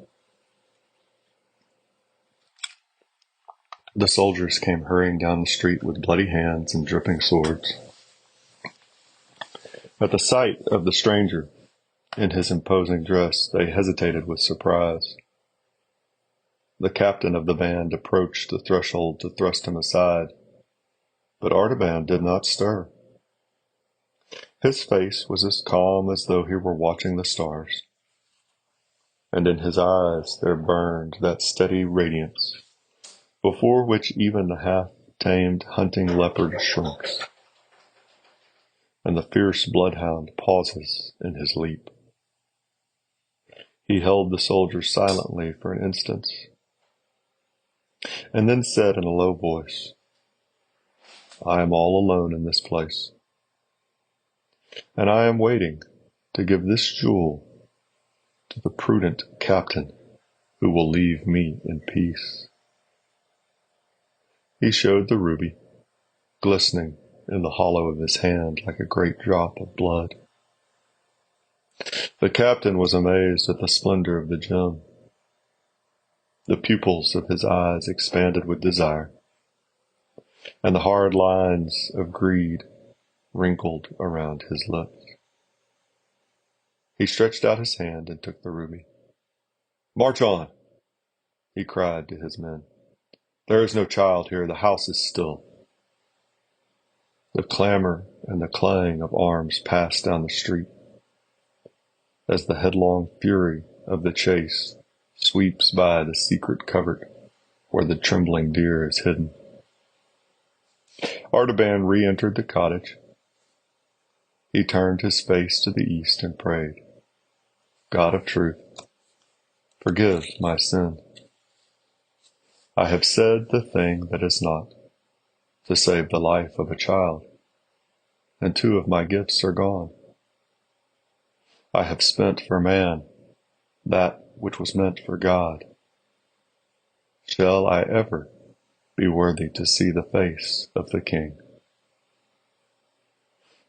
[SPEAKER 1] The soldiers came hurrying down the street with bloody hands and dripping swords. At the sight of the stranger in his imposing dress, they hesitated with surprise. The captain of the band approached the threshold to thrust him aside, but Artaban did not stir. His face was as calm as though he were watching the stars, and in his eyes there burned that steady radiance before which even the half-tamed hunting leopard shrinks, and the fierce bloodhound pauses in his leap. He held the soldier silently for an instant, and then said in a low voice, "I am all alone in this place, and I am waiting to give this jewel to the prudent captain who will leave me in peace." He showed the ruby, glistening in the hollow of his hand like a great drop of blood. The captain was amazed at the splendor of the gem. The pupils of his eyes expanded with desire, and the hard lines of greed wrinkled around his lips. He stretched out his hand and took the ruby. "March on," he cried to his men. "There is no child here. The house is still." The clamor and the clang of arms passed down the street as the headlong fury of the chase sweeps by the secret covert where the trembling deer is hidden. Artaban re-entered the cottage. He turned his face to the east and prayed, "God of truth, forgive my sin. I have said the thing that is not, to save the life of a child, and 2 of my gifts are gone. I have spent for man that which was meant for God. Shall I ever be worthy to see the face of the King?"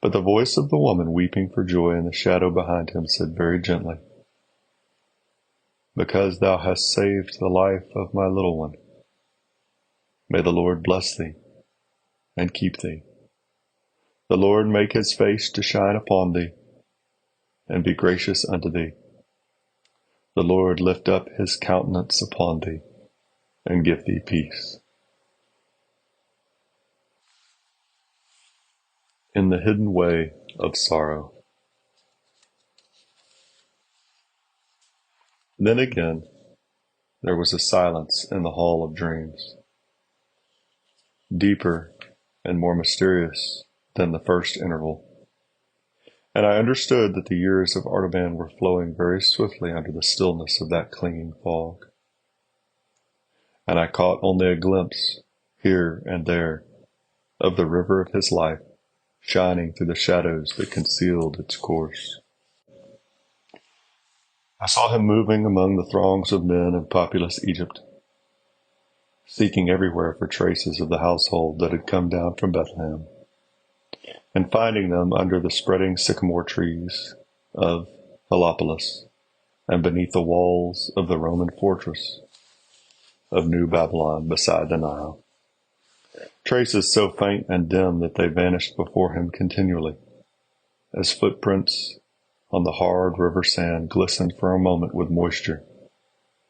[SPEAKER 1] But the voice of the woman weeping for joy in the shadow behind him said very gently, "Because thou hast saved the life of my little one, may the Lord bless thee and keep thee. The Lord make his face to shine upon thee and be gracious unto thee. The Lord lift up his countenance upon thee and give thee peace." In the hidden way of sorrow. Then again, there was a silence in the hall of dreams, deeper and more mysterious than the first interval, and I understood that the years of Artaban were flowing very swiftly under the stillness of that clinging fog, and I caught only a glimpse, here and there, of the river of his life shining through the shadows that concealed its course. I saw him moving among the throngs of men in populous Egypt, seeking everywhere for traces of the household that had come down from Bethlehem, and finding them under the spreading sycamore trees of Heliopolis and beneath the walls of the Roman fortress of New Babylon beside the Nile. traces so faint and dim that they vanished before him continually, as footprints on the hard river sand glistened for a moment with moisture,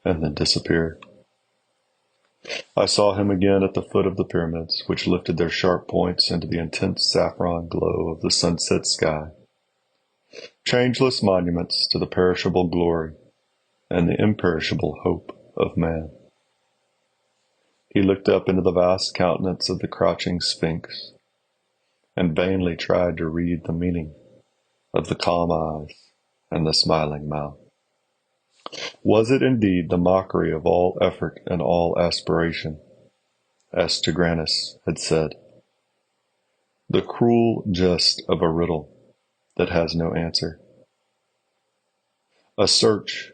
[SPEAKER 1] and then disappeared. I saw him again at the foot of the pyramids, which lifted their sharp points into the intense saffron glow of the sunset sky, changeless monuments to the perishable glory and the imperishable hope of man. He looked up into the vast countenance of the crouching Sphinx, and vainly tried to read the meaning of the calm eyes and the smiling mouth. Was it indeed the mockery of all effort and all aspiration, as Tigranes had said, the cruel jest of a riddle that has no answer, a search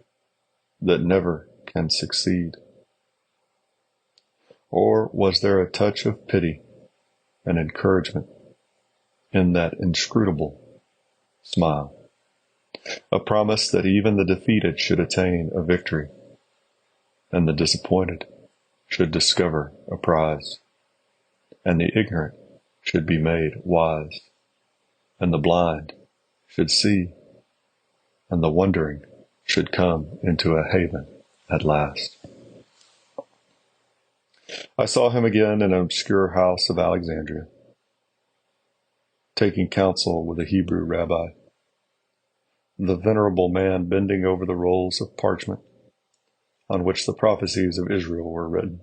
[SPEAKER 1] that never can succeed? Or was there a touch of pity and encouragement in that inscrutable smile, a promise that even the defeated should attain a victory, and the disappointed should discover a prize, and the ignorant should be made wise, and the blind should see, and the wandering should come into a haven at last? I saw him again in an obscure house of Alexandria, taking counsel with a Hebrew rabbi, the venerable man bending over the rolls of parchment on which the prophecies of Israel were written,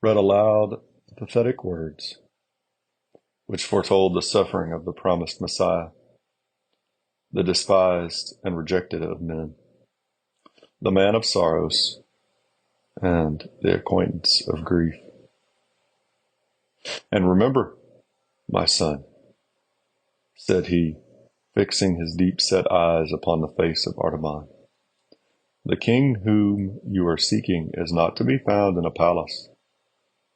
[SPEAKER 1] read aloud the pathetic words which foretold the suffering of the promised Messiah, the despised and rejected of men, the man of sorrows and the acquaintance of grief. "And remember, my son," said he, fixing his deep-set eyes upon the face of Artaban, "the king whom you are seeking is not to be found in a palace,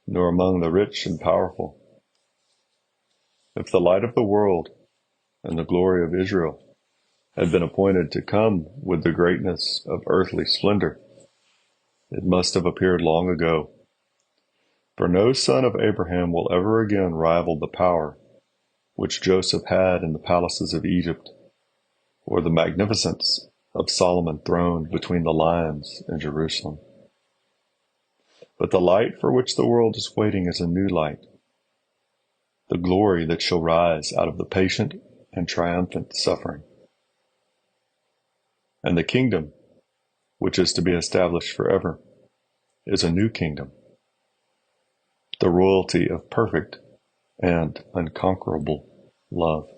[SPEAKER 1] nor among the rich and powerful. If the light of the world and the glory of Israel had been appointed to come with the greatness of earthly splendor, it must have appeared long ago. For no son of Abraham will ever again rival the power which Joseph had in the palaces of Egypt, or the magnificence of Solomon throned between the lions in Jerusalem. But the light for which the world is waiting is a new light, the glory that shall rise out of the patient and triumphant suffering. And the kingdom, which is to be established forever, is a new kingdom, the royalty of perfect and unconquerable love."